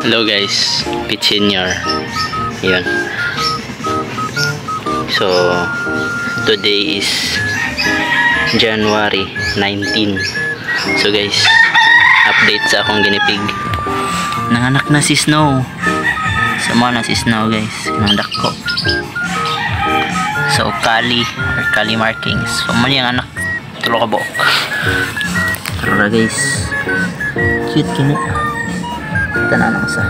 Hello guys, Pit Senior. Yun. So today is January 19. So guys, update sa akong ginipig. Nanganak na si Snow. Sama na si Snow guys, nanganak ko. So Kali or Kali markings. So man yung anak, tulo ka buok. Tara guys, cute kini. Tanan ako sa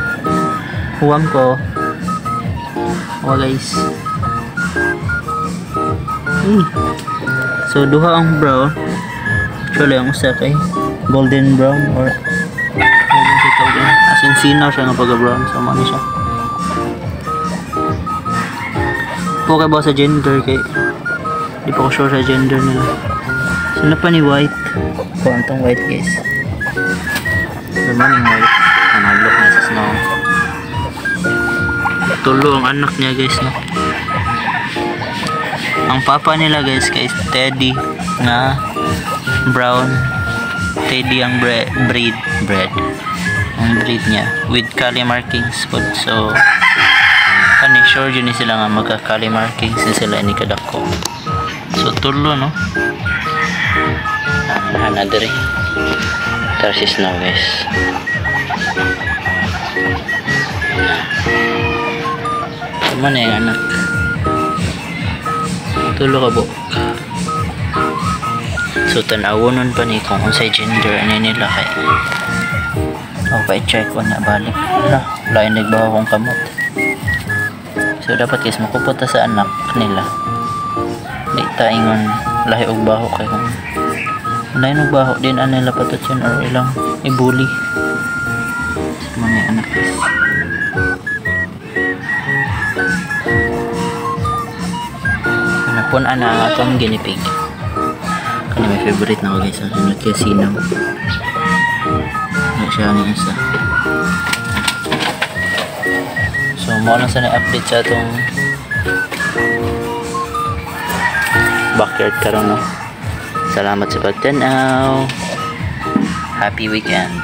huwam ko. Huwa guys. So duha ang brown. Actually ang usa kay golden brown or as in sinaw siya nga pagka-brown. So man siya. Okay ba sa gender kay di pa ko sure sa gender nila. So na pa ni white. Kuwantong white guys. So man yung white. Look na sa Snow. Tulo ang anak niya guys, no? Ang papa nila guys kay Teddy na brown. Teddy ang breed ang breed niya with Kali markings po. So kani sure yun sila nga magka Kali markings na sila ni kadako. So tulo, no? Another Tarsis Snow guys. Mana yang anak tulo ka buok. So tanawonon pa ni kung unsay gender ani nila kay okay, check ko na balik na lain nagbawa kong kamot. So dapat guys makuputa sa anak nila di taingon lahi og baho kay kung lain og baho din ani nila patot yun or ilang ibuli sa mga anak guys. Pun ana ang atong ginipig. Kani may favorite na ko guys. Ano kaya sinaw. Ano siya ang isa. So mo lang sa na-update sa atong backyard karon, no. Salamat sa pagtanaw. Happy weekend.